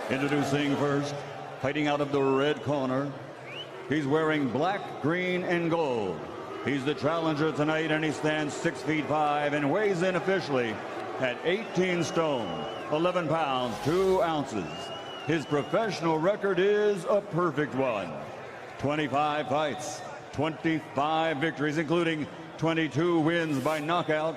Introducing first, fighting out of the red corner. He's wearing black, green, and gold. He's the challenger tonight, and he stands 6 feet 5 and weighs in officially at 18 stone, 11 pounds, 2 ounces. His professional record is a perfect one. 25 fights, 25 victories, including 22 wins by knockout.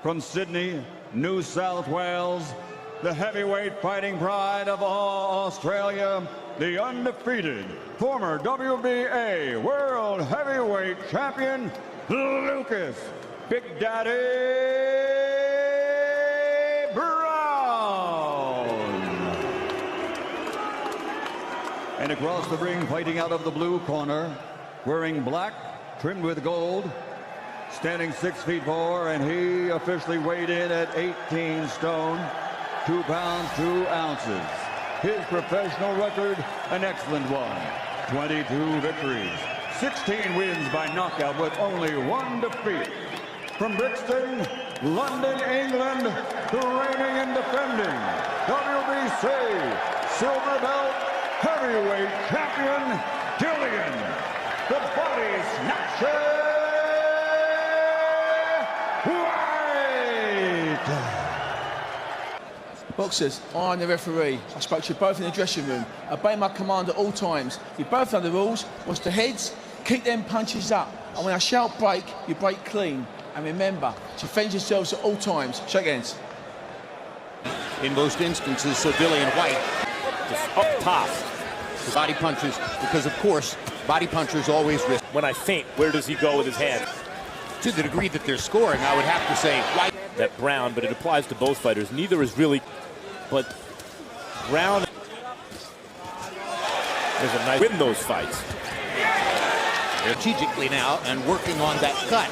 From Sydney, New South Wales, the heavyweight fighting pride of all Australia, the undefeated former WBA World Heavyweight Champion, Lucas Big Daddy Browne. And across the ring, fighting out of the blue corner, wearing black, trimmed with gold, standing 6 feet 4, and he officially weighed in at 18 stone, 2 pounds, 2 ounces. His professional record, an excellent one. 22 victories, 16 wins by knockout with only 1 defeat. From Brixton, London, England, the reigning and defending WBC Silver Belt Heavyweight Champion, Dillian, the Body Snatcher Whyte. Boxers, I'm the referee. I spoke to you both in the dressing room. Obey my command at all times. You both know the rules. What's the heads? Keep them punches up. And when I shout break, you break clean. And remember, to defend yourselves at all times. Shake hands. In most instances, so Dillian Whyte just up top. the body punches, because of course, body punchers always risk. When I feint, where does he go with his hand? To the degree that they're scoring, I would have to say Whyte. That Browne, but it applies to both fighters. Neither is really, but Browne is a nice win those fights. Strategically now and working on that cut.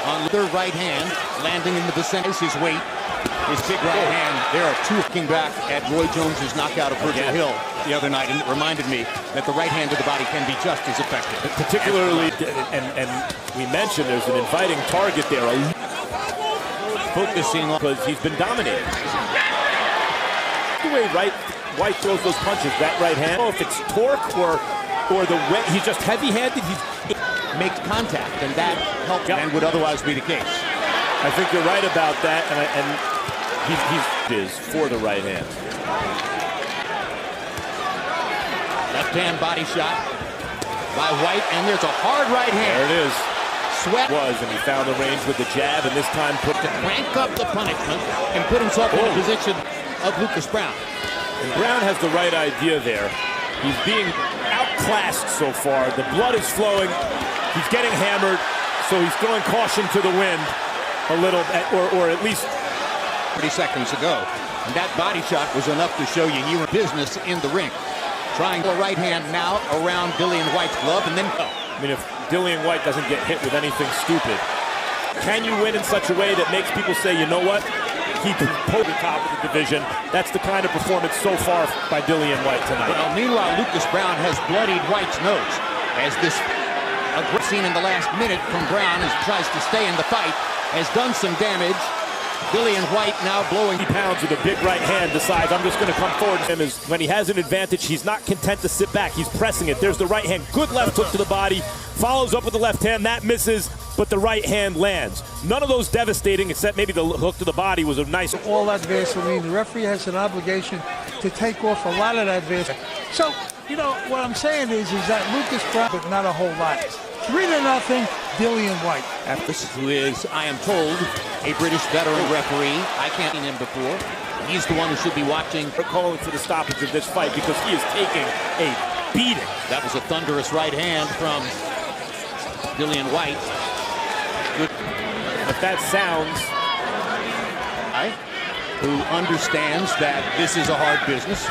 On their right hand, landing in the vicinity, his weight, his big right hand. There are two looking back at Roy Jones's knockout of Virgil Hill the other night, and it reminded me that the right hand of the body can be just as effective. Particularly, and we mentioned there's an inviting target there. Focusing on, because he's been dominating. The way Whyte throws those punches, that right hand. I don't know if it's torque or the way he's just heavy-handed. He makes contact, and that helps, and would otherwise be the case. I think you're right about that, and he's for the right hand. Left hand body shot by Whyte, and there's a hard right hand. There it is. Sweat was, and he found the range with the jab, and this time put to crank up the punishment and put himself in the position of Lucas Browne. And Browne has the right idea there. He's being outclassed so far. The blood is flowing. He's getting hammered, so he's throwing caution to the wind a little, or at least 30 seconds ago. And that body shot was enough to show you were business in the ring. Trying the right hand now around Dillian Whyte's glove, and then I mean, if Dillian Whyte doesn't get hit with anything stupid, can you win in such a way that makes people say, you know what, he can pull the top of the division? That's the kind of performance so far by Dillian Whyte tonight. Well, meanwhile, Lucas Browne has bloodied Whyte's nose as this scene in the last minute from Browne, as he tries to stay in the fight, has done some damage. Dillian Whyte now blowing pounds with a big right hand, decides I'm just going to come forward. Him is when he has an advantage, he's not content to sit back. He's pressing it. There's the right hand. Good left hook to the body. Follows up with the left hand. That misses, but the right hand lands. None of those devastating, except maybe the hook to the body was a nice. All that Vaseline, the referee has an obligation to take off a lot of that Vaseline. So, you know, what I'm saying is that Lucas Browne, but not a whole lot. 3-0, Dillian Whyte. Who is, I am told, a British veteran referee. I can't see him before. He's the one who should be watching. We're calling for the stoppage of this fight because he is taking a beating. That was a thunderous right hand from Dillian Whyte. Good. But that sounds... who understands that this is a hard business.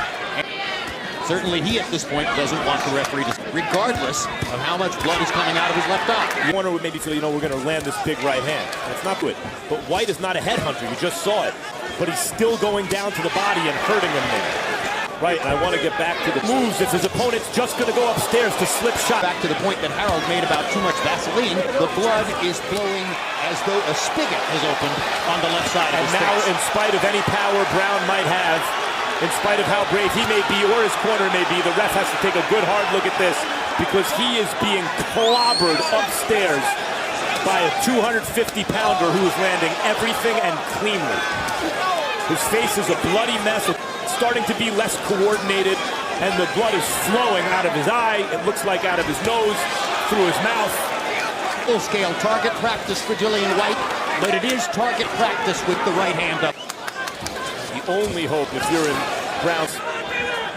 Certainly he, at this point, doesn't want the referee to, regardless of how much blood is coming out of his left eye. The corner would maybe feel, you know, we're going to land this big right hand. That's not good. But Whyte is not a headhunter. You just saw it. But he's still going down to the body and hurting him there. Right, and I want to get back to the moves. If his opponent's just going to go upstairs to slip shot. Back to the point that Harold made about too much Vaseline. The blood is flowing as though a spigot has opened on the left side of his face. And now, in spite of any power Browne might have, in spite of how brave he may be or his corner may be, the ref has to take a good hard look at this because he is being clobbered upstairs by a 250-pounder who is landing everything and cleanly. His face is a bloody mess. It's starting to be less coordinated, and the blood is flowing out of his eye. It looks like out of his nose, through his mouth. Full-scale target practice for Dillian Whyte, but it is target practice with the right hand up. The only hope, if you're in Browne's,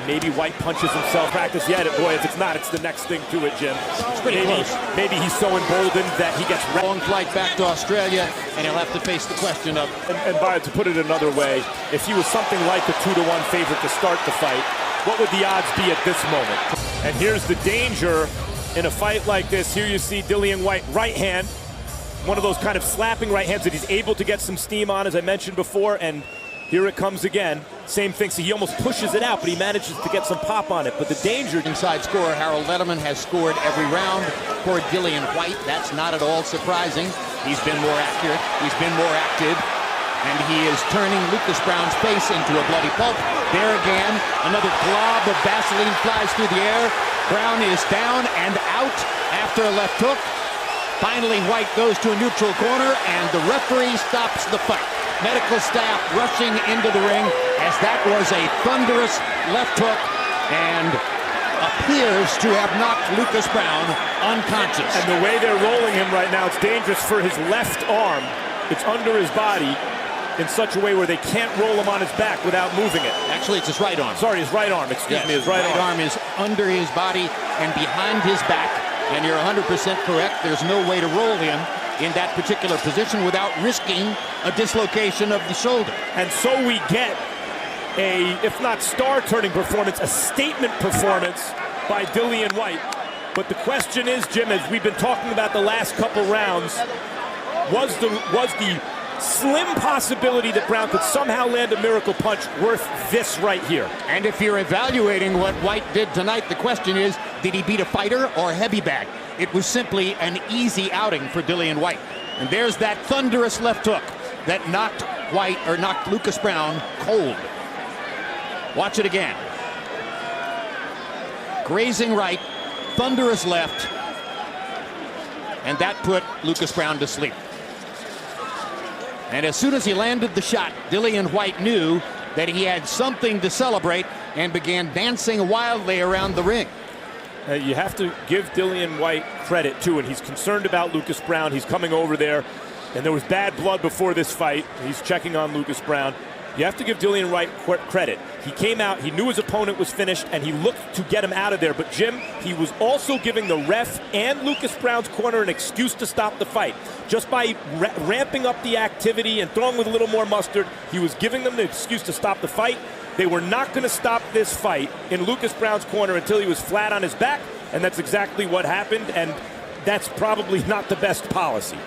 maybe Whyte punches himself. Practice yet, boy, if it's not, it's the next thing to it, Jim. It's pretty close. Maybe he's so emboldened that he gets long flight back to Australia, and he'll have to face the question of. And to put it another way, if he was something like a 2-to-1 favorite to start the fight, what would the odds be at this moment? And here's the danger in a fight like this. Here you see Dillian Whyte, right hand, one of those kind of slapping right hands that he's able to get some steam on, as I mentioned before, and here it comes again. Same thing, so he almost pushes it out, but he manages to get some pop on it. But the danger... Inside scorer Harold Letterman has scored every round for Dillian Whyte. That's not at all surprising. He's been more accurate, he's been more active, and he is turning Lucas Browne's face into a bloody pulp. There again, another glob of Vaseline flies through the air. Browne is down and out after a left hook. Finally, Whyte goes to a neutral corner, and the referee stops the fight. Medical staff rushing into the ring as that was a thunderous left hook and appears to have knocked Lucas Browne unconscious. And the way they're rolling him right now, it's dangerous for his left arm. It's under his body in such a way where they can't roll him on his back without moving it. Actually, it's his right arm. Sorry, his right arm. Excuse me, his right arm. Is under his body and behind his back. And you're 100% correct. There's no way to roll him in that particular position without risking a dislocation of the shoulder. And so we get a, if not star-turning performance, a statement performance by Dillian Whyte. But the question is, Jim, as we've been talking about the last couple rounds, was the slim possibility that Browne could somehow land a miracle punch worth this right here? And if you're evaluating what Whyte did tonight, the question is, did he beat a fighter or a heavy bag? It was simply an easy outing for Dillian Whyte. And there's that thunderous left hook that knocked Lucas Browne cold. Watch it again. Grazing right, thunderous left, and that put Lucas Browne to sleep. And as soon as he landed the shot, Dillian Whyte knew that he had something to celebrate and began dancing wildly around the ring. You have to give Dillian Whyte credit, too, and he's concerned about Lucas Browne. He's coming over there, and there was bad blood before this fight. He's checking on Lucas Browne. You have to give Dillian Whyte credit. He came out, he knew his opponent was finished, and he looked to get him out of there. But, Jim, he was also giving the ref and Lucas Browne's corner an excuse to stop the fight. Just by ramping up the activity and throwing with a little more mustard, he was giving them the excuse to stop the fight. They were not going to stop this fight in Lucas Browne's corner until he was flat on his back, and that's exactly what happened, and that's probably not the best policy.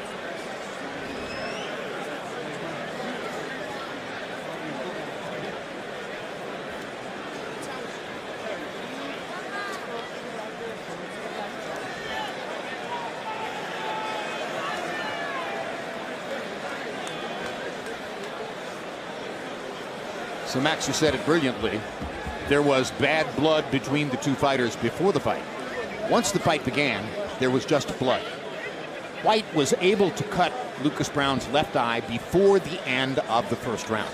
So Max, you said it brilliantly. There was bad blood between the two fighters before the fight. Once the fight began, there was just blood. Whyte was able to cut Lucas Browne's left eye before the end of the first round.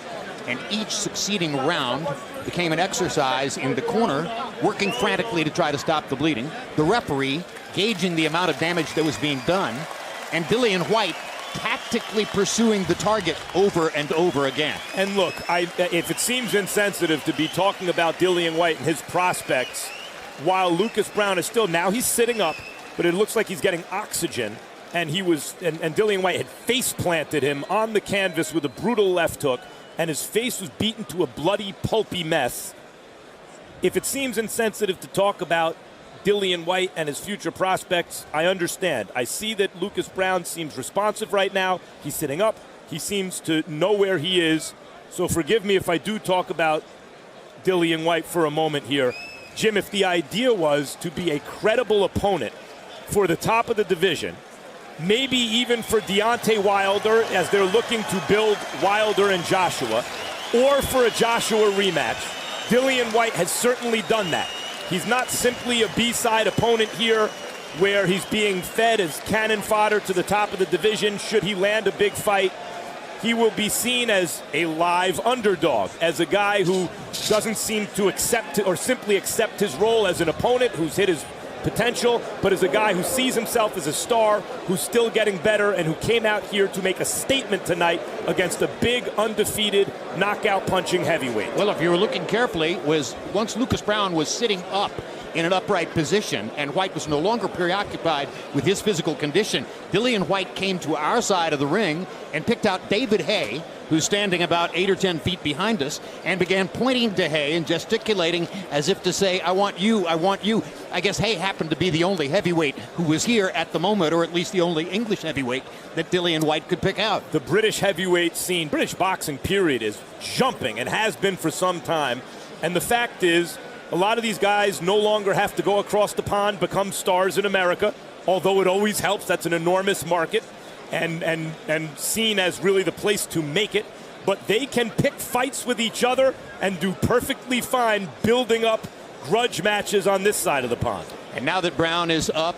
And each succeeding round became an exercise in the corner, working frantically to try to stop the bleeding. The referee gauging the amount of damage that was being done, and Dillian Whyte tactically pursuing the target over and over again. And look, if it seems insensitive to be talking about Dillian Whyte and his prospects while Lucas Browne is still, now he's sitting up, but it looks like he's getting oxygen, and Dillian Whyte had face planted him on the canvas with a brutal left hook, and his face was beaten to a bloody, pulpy mess. If it seems insensitive to talk about Dillian Whyte and his future prospects, I understand. I see that Lucas Browne seems responsive right now. He's sitting up. He seems to know where he is. So forgive me if I do talk about Dillian Whyte for a moment here. Jim, if the idea was to be a credible opponent for the top of the division, maybe even for Deontay Wilder as they're looking to build Wilder and Joshua, or for a Joshua rematch, Dillian Whyte has certainly done that. He's not simply a B-side opponent here where he's being fed as cannon fodder to the top of the division. Should he land a big fight, he will be seen as a live underdog, as a guy who doesn't seem to accept or simply accept his role as an opponent who's hit his potential, but as a guy who sees himself as a star, who's still getting better, and who came out here to make a statement tonight against a big, undefeated, knockout punching heavyweight. Well, if you were looking carefully, was once Lucas Browne was sitting up in an upright position and Whyte was no longer preoccupied with his physical condition, Dillian Whyte came to our side of the ring and picked out David Haye, who's standing about 8 or 10 feet behind us, and began pointing to Haye and gesticulating as if to say, I want you, I want you. I guess Haye happened to be the only heavyweight who was here at the moment, or at least the only English heavyweight that Dillian Whyte could pick out. The British heavyweight scene, British boxing period, is jumping and has been for some time. And the fact is, a lot of these guys no longer have to go across the pond, become stars in America, although it always helps. That's an enormous market and seen as really the place to make it. But they can pick fights with each other and do perfectly fine building up grudge matches on this side of the pond. And now that Browne is up,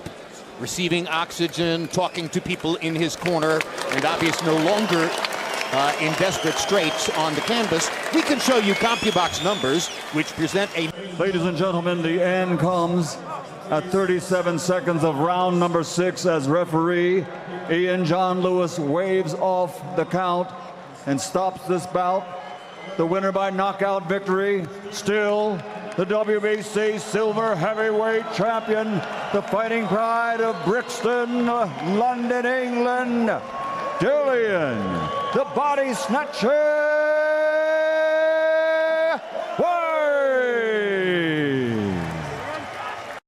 receiving oxygen, talking to people in his corner, and obviously no longer in desperate straits on the canvas, we can show you CompuBox numbers, which present a... Ladies and gentlemen, the end comes at 37 seconds of round number 6 as referee Ian John Lewis waves off the count and stops this bout. The winner by knockout victory, still the WBC silver heavyweight champion, the fighting pride of Brixton, London, England, Dillian, the body snatcher